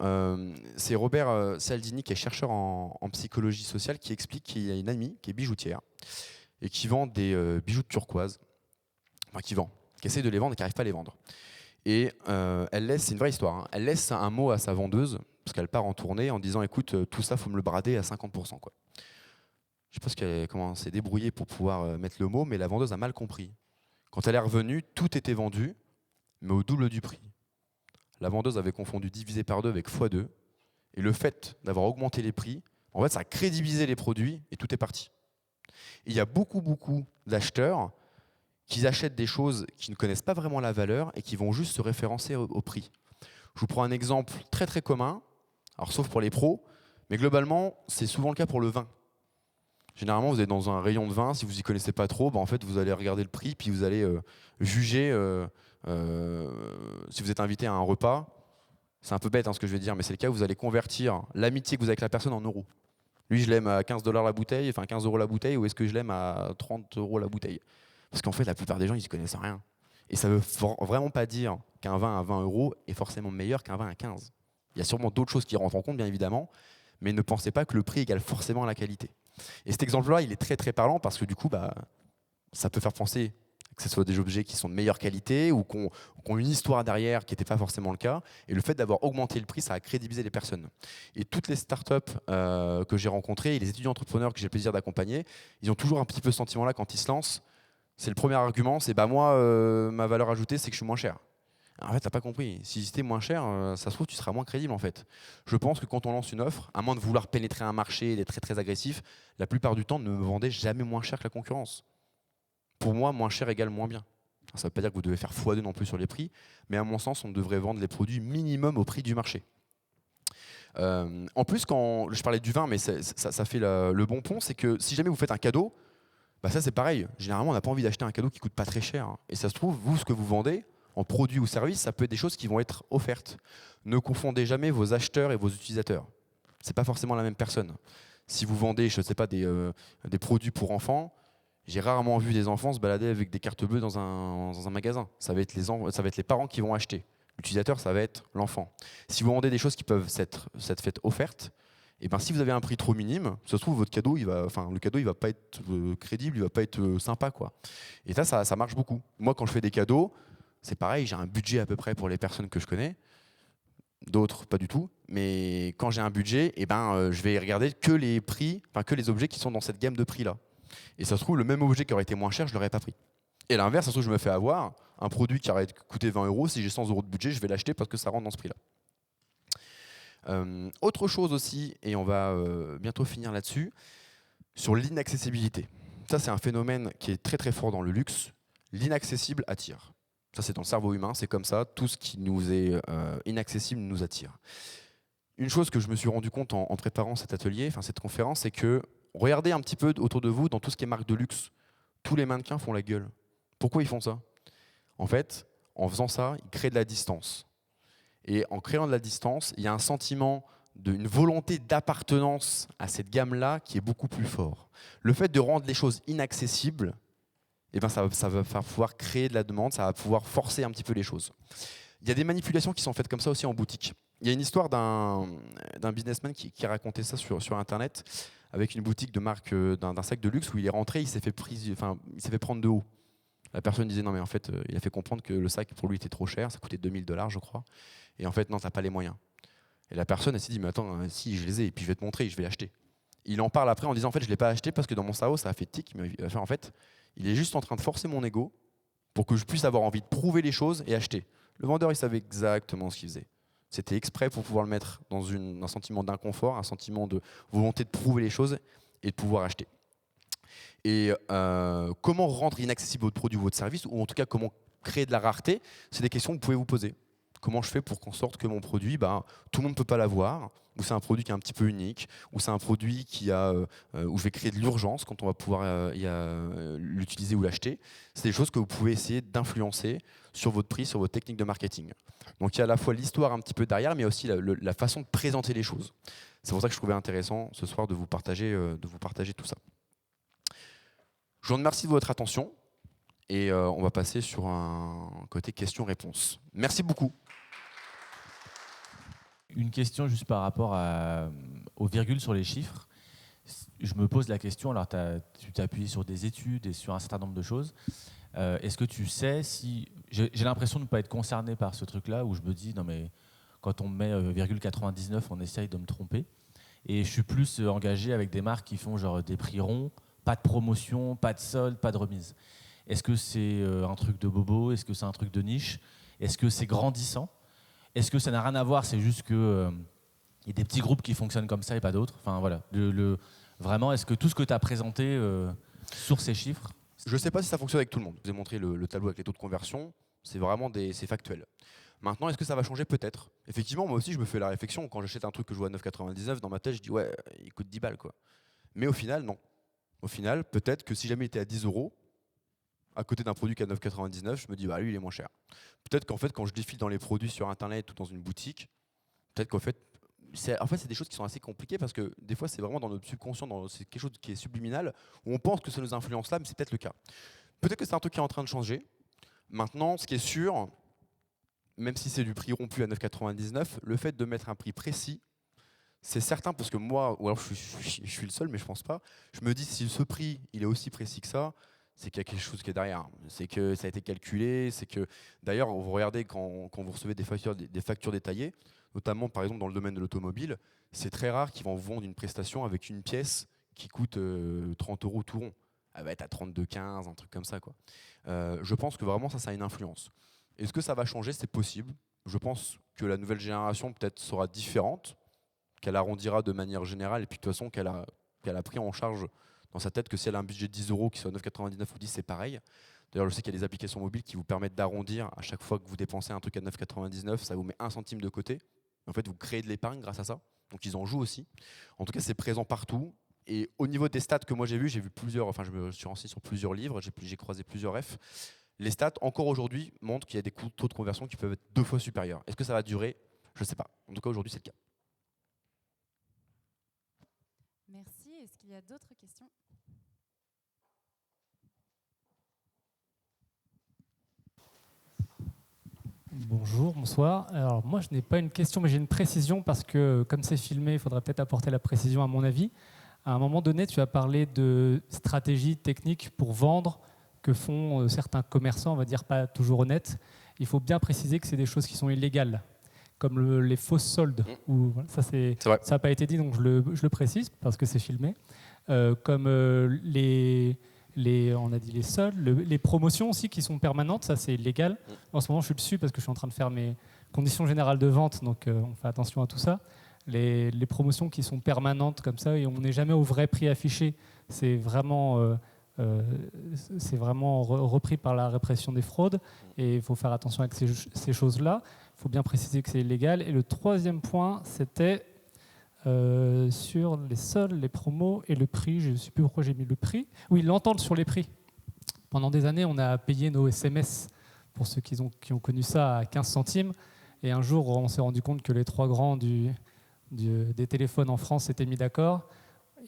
C'est Robert Cialdini, qui est chercheur en psychologie sociale, qui explique qu'il y a une amie qui est bijoutière et qui vend des bijoux de turquoise, qui essaie de les vendre et qui n'arrive pas à les vendre. Et elle laisse, c'est une vraie histoire, hein, elle laisse un mot à sa vendeuse, parce qu'elle part en tournée en disant écoute, tout ça, il faut me le brader à 50%. Quoi. Je ne sais pas comment elle s'est débrouillée pour pouvoir mettre le mot, mais la vendeuse a mal compris. Quand elle est revenue, tout était vendu, mais au double du prix. La vendeuse avait confondu divisé par 2 avec x2, et le fait d'avoir augmenté les prix, en fait, ça a crédibilisé les produits, et tout est parti. Et il y a beaucoup d'acheteurs qu'ils achètent des choses qui ne connaissent pas vraiment la valeur et qui vont juste se référencer au prix. Je vous prends un exemple très très commun, alors sauf pour les pros, mais globalement, c'est souvent le cas pour le vin. Généralement, vous êtes dans un rayon de vin, si vous n'y connaissez pas trop, en fait, vous allez regarder le prix, puis vous allez juger, si vous êtes invité à un repas, c'est un peu bête ce que je vais dire, mais c'est le cas où vous allez convertir l'amitié que vous avez avec la personne en euros. Lui, je l'aime à 15 $ la bouteille, enfin 15 € la bouteille, ou est-ce que je l'aime à 30 € la bouteille? Parce qu'en fait, la plupart des gens, ils ne connaissent rien. Et ça ne veut vraiment pas dire qu'un vin à 20 € est forcément meilleur qu'un vin à 15. Il y a sûrement d'autres choses qui rentrent en compte, bien évidemment, mais ne pensez pas que le prix égale forcément la qualité. Et cet exemple-là, il est très très parlant parce que du coup, ça peut faire penser que ce soit des objets qui sont de meilleure qualité ou qui ont une histoire derrière qui n'était pas forcément le cas. Et le fait d'avoir augmenté le prix, ça a crédibilisé les personnes. Et toutes les startups que j'ai rencontrées et les étudiants entrepreneurs que j'ai le plaisir d'accompagner, ils ont toujours un petit peu ce sentiment-là quand ils se lancent. C'est le premier argument, c'est moi, ma valeur ajoutée, c'est que je suis moins cher. En fait, tu n'as pas compris. Si c'était moins cher, ça se trouve, tu seras moins crédible en fait. Je pense que quand on lance une offre, à moins de vouloir pénétrer un marché et d'être très très agressif, la plupart du temps, ne me vendez jamais moins cher que la concurrence. Pour moi, moins cher égale moins bien. Ça ne veut pas dire que vous devez faire x2 non plus sur les prix, mais à mon sens, on devrait vendre les produits minimum au prix du marché. En plus, quand je parlais du vin, mais ça fait le bon pont, c'est que si jamais vous faites un cadeau, ça c'est pareil. Généralement, on n'a pas envie d'acheter un cadeau qui ne coûte pas très cher. Et ça se trouve, vous, ce que vous vendez, en produits ou services, ça peut être des choses qui vont être offertes. Ne confondez jamais vos acheteurs et vos utilisateurs. Ce n'est pas forcément la même personne. Si vous vendez, je ne sais pas, des produits pour enfants, j'ai rarement vu des enfants se balader avec des cartes bleues dans un magasin. Ça va être les parents qui vont acheter. L'utilisateur, ça va être l'enfant. Si vous vendez des choses qui peuvent s'être faites offertes, et si vous avez un prix trop minime, ça se trouve votre cadeau, le cadeau, il va pas être crédible, il va pas être sympa, quoi. Et ça marche beaucoup. Moi, quand je fais des cadeaux, c'est pareil, j'ai un budget à peu près pour les personnes que je connais. D'autres, pas du tout. Mais quand j'ai un budget, je vais regarder que les prix, que les objets qui sont dans cette gamme de prix-là. Et ça se trouve, le même objet qui aurait été moins cher, je ne l'aurais pas pris. Et l'inverse, ça se trouve, je me fais avoir. Un produit qui aurait coûté 20 €, si j'ai 100 € de budget, je vais l'acheter parce que ça rentre dans ce prix-là. Autre chose aussi, et on va bientôt finir là-dessus, sur l'inaccessibilité. Ça, c'est un phénomène qui est très très fort dans le luxe. L'inaccessible attire. Ça, c'est dans le cerveau humain, c'est comme ça. Tout ce qui nous est inaccessible nous attire. Une chose que je me suis rendu compte en préparant cet atelier, cette conférence, c'est que regardez un petit peu autour de vous, dans tout ce qui est marque de luxe, tous les mannequins font la gueule. Pourquoi ils font ça? En fait, en faisant ça, ils créent de la distance. Et en créant de la distance, il y a un sentiment une volonté d'appartenance à cette gamme-là qui est beaucoup plus fort. Le fait de rendre les choses inaccessibles, ça va pouvoir créer de la demande, ça va pouvoir forcer un petit peu les choses. Il y a des manipulations qui sont faites comme ça aussi en boutique. Il y a une histoire d'un businessman qui racontait ça sur Internet, avec une boutique de marque d'un sac de luxe où il est rentré, il s'est fait prendre de haut. La personne disait non mais en fait, il a fait comprendre que le sac pour lui était trop cher, ça coûtait 2000 $ je crois. Et en fait non, t'as pas les moyens. Et la personne elle s'est dit mais attends, si je les ai, et puis je vais te montrer, je vais l'acheter. Il en parle après en disant en fait je l'ai pas acheté parce que dans mon cerveau ça a fait tic, mais en fait il est juste en train de forcer mon ego pour que je puisse avoir envie de prouver les choses et acheter. Le vendeur il savait exactement ce qu'il faisait. C'était exprès pour pouvoir le mettre dans un sentiment d'inconfort, un sentiment de volonté de prouver les choses et de pouvoir acheter. Et comment rendre inaccessible votre produit ou votre service, ou en tout cas comment créer de la rareté, c'est des questions que vous pouvez vous poser. Comment je fais pour qu'en sorte que mon produit, tout le monde ne peut pas l'avoir, ou c'est un produit qui est un petit peu unique, ou c'est un produit où je vais créer de l'urgence quand on va pouvoir l'utiliser ou l'acheter. C'est des choses que vous pouvez essayer d'influencer sur votre prix, sur votre technique de marketing. Donc il y a à la fois l'histoire un petit peu derrière, mais il y a aussi la façon de présenter les choses. C'est pour ça que je trouvais intéressant ce soir de vous partager tout ça. Je vous remercie de votre attention et on va passer sur un côté questions-réponses. Merci beaucoup. Une question juste par rapport aux virgules sur les chiffres. Je me pose la question, alors tu t'es appuyé sur des études et sur un certain nombre de choses. Est-ce que tu sais si... J'ai l'impression de ne pas être concerné par ce truc-là, où je me dis, non mais quand on met ,99, on essaye de me tromper. Et je suis plus engagé avec des marques qui font genre des prix ronds, pas de promotion, pas de solde, pas de remise. Est-ce que c'est un truc de bobo? Est-ce que c'est un truc de niche? Est-ce que c'est grandissant? Est-ce que ça n'a rien à voir? C'est juste qu'il y a des petits groupes qui fonctionnent comme ça et pas d'autres. Enfin voilà. Vraiment, est-ce que tout ce que tu as présenté sur ces chiffres, Je ne sais pas si ça fonctionne avec tout le monde. Je vous ai montré le tableau avec les taux de conversion. C'est vraiment c'est factuel. Maintenant, est-ce que ça va changer? Peut-être. Effectivement, moi aussi, je me fais la réflexion. Quand j'achète un truc que je vois à 9,99, dans ma tête, je dis ouais, il coûte 10 balles, quoi. Mais au final, non. Au final, peut-être que si jamais il était à 10 euros, à côté d'un produit qui est à 9,99, je me dis bah lui, il est moins cher. Peut-être qu'en fait, quand je défile dans les produits sur Internet ou dans une boutique, peut-être qu'en fait, c'est des choses qui sont assez compliquées parce que des fois, c'est vraiment dans notre subconscient, c'est quelque chose qui est subliminal, où on pense que ça nous influence là, mais c'est peut-être le cas. Peut-être que c'est un truc qui est en train de changer. Maintenant, ce qui est sûr, même si c'est du prix rompu à 9,99, le fait de mettre un prix précis, c'est certain, parce que moi, ou alors je suis le seul, mais je pense pas, je me dis si ce prix il est aussi précis que ça, c'est qu'il y a quelque chose qui est derrière. C'est que ça a été calculé, c'est que d'ailleurs, vous regardez quand vous recevez des factures détaillées, notamment par exemple dans le domaine de l'automobile, c'est très rare qu'ils vont vous vendre une prestation avec une pièce qui coûte 30 euros tout rond. Elle va être à 32,15, un truc comme ça, quoi. Je pense que vraiment ça a une influence. Est-ce que ça va changer? C'est possible. Je pense que la nouvelle génération peut-être sera différente, qu'elle arrondira de manière générale, et puis de toute façon qu'elle a pris en charge dans sa tête que si elle a un budget de 10 euros, qu'il soit 9,99 ou 10, c'est pareil. D'ailleurs, je sais qu'il y a des applications mobiles qui vous permettent d'arrondir à chaque fois que vous dépensez un truc à 9,99, ça vous met 1 centime de côté. En fait, vous créez de l'épargne grâce à ça. Donc ils en jouent aussi. En tout cas, c'est présent partout. Et au niveau des stats que moi j'ai vu plusieurs, enfin je me suis renseigné sur plusieurs livres, j'ai croisé plusieurs refs. Les stats, encore aujourd'hui, montrent qu'il y a des taux de conversion qui peuvent être 2 fois supérieurs. Est-ce que ça va durer? Je ne sais pas. En tout cas, aujourd'hui, c'est le cas. Merci. Est-ce qu'il y a d'autres questions? Bonjour, bonsoir. Alors moi je n'ai pas une question mais j'ai une précision parce que comme c'est filmé, il faudrait peut-être apporter la précision à mon avis. À un moment donné, tu as parlé de stratégies techniques pour vendre que font certains commerçants, on va dire pas toujours honnêtes. Il faut bien préciser que c'est des choses qui sont illégales, comme les fausses soldes. Voilà, ça n'a pas été dit, donc je le précise parce que c'est filmé. Comme on a dit les soldes, les promotions aussi qui sont permanentes, ça c'est illégal. En ce moment, je suis dessus parce que je suis en train de faire mes conditions générales de vente, donc on fait attention à tout ça. Les promotions qui sont permanentes comme ça et on n'est jamais au vrai prix affiché, c'est vraiment repris par la répression des fraudes et il faut faire attention avec ces choses-là. Il faut bien préciser que c'est illégal. Et le troisième point, c'était sur les soldes, les promos et le prix. Je ne sais plus pourquoi j'ai mis le prix. Oui, l'entente sur les prix. Pendant des années, on a payé nos SMS, pour ceux qui ont connu ça, à 15 centimes. Et un jour, on s'est rendu compte que les 3 grands des téléphones en France s'étaient mis d'accord.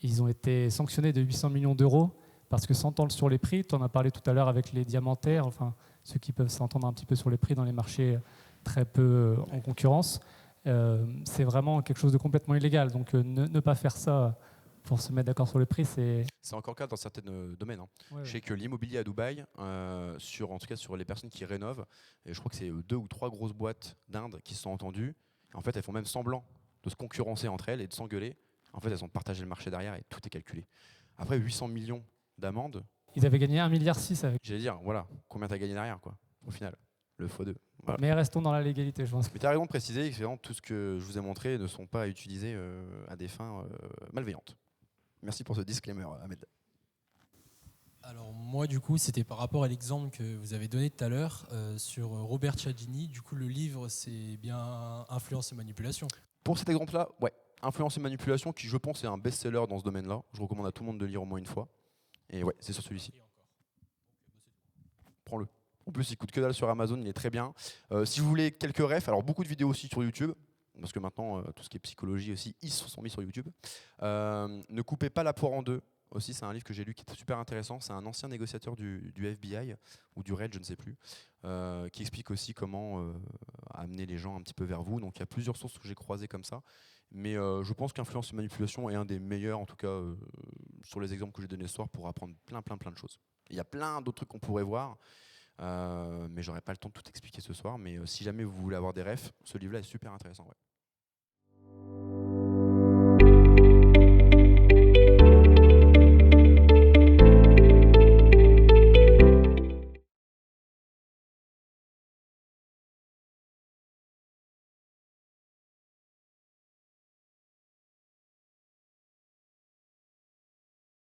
Ils ont été sanctionnés de 800 millions d'euros parce que s'entendre sur les prix, tu en as parlé tout à l'heure avec les diamantaires, enfin ceux qui peuvent s'entendre un petit peu sur les prix dans les marchés très peu en concurrence. C'est vraiment quelque chose de complètement illégal. Donc ne pas faire ça pour se mettre d'accord sur le prix, c'est... C'est encore le cas dans certains domaines. Ouais, je sais que l'immobilier à Dubaï, en tout cas sur les personnes qui rénovent, et je crois que c'est 2 ou 3 grosses boîtes d'Inde qui se sont entendues. En fait, elles font même semblant de se concurrencer entre elles et de s'engueuler. En fait, elles ont partagé le marché derrière et tout est calculé. Après, 800 millions d'amendes. Ils avaient gagné 1,6 milliard avec. J'allais dire, voilà, combien tu as gagné derrière, quoi, au final. Le x2. Voilà. Mais restons dans la légalité, je pense. Mais tu as raison de préciser que vraiment, tout ce que je vous ai montré ne sont pas utilisés à des fins malveillantes. Merci pour ce disclaimer, Ahmed. Alors moi, du coup, c'était par rapport à l'exemple que vous avez donné tout à l'heure sur Robert Cialdini. Du coup, le livre, c'est bien Influence et manipulation. Pour cet exemple-là, ouais. Influence et manipulation, qui je pense est un best-seller dans ce domaine-là. Je recommande à tout le monde de lire au moins une fois. Et ouais, c'est sur celui-ci. Prends-le. En plus, il coûte que dalle sur Amazon, il est très bien. Si vous voulez quelques refs, alors beaucoup de vidéos aussi sur YouTube, parce que maintenant, tout ce qui est psychologie aussi, ils se sont mis sur YouTube. Ne coupez pas la poire en deux. Aussi, c'est un livre que j'ai lu qui était super intéressant. C'est un ancien négociateur du FBI ou du RAID, je ne sais plus, qui explique aussi comment amener les gens un petit peu vers vous. Donc il y a plusieurs sources que j'ai croisées comme ça. Mais je pense qu'Influence et manipulation est un des meilleurs, en tout cas sur les exemples que j'ai donnés ce soir, pour apprendre plein de choses. Il y a plein d'autres trucs qu'on pourrait voir, mais j'aurais pas le temps de tout expliquer ce soir. Mais si jamais vous voulez avoir des refs, ce livre-là est super intéressant. Ouais.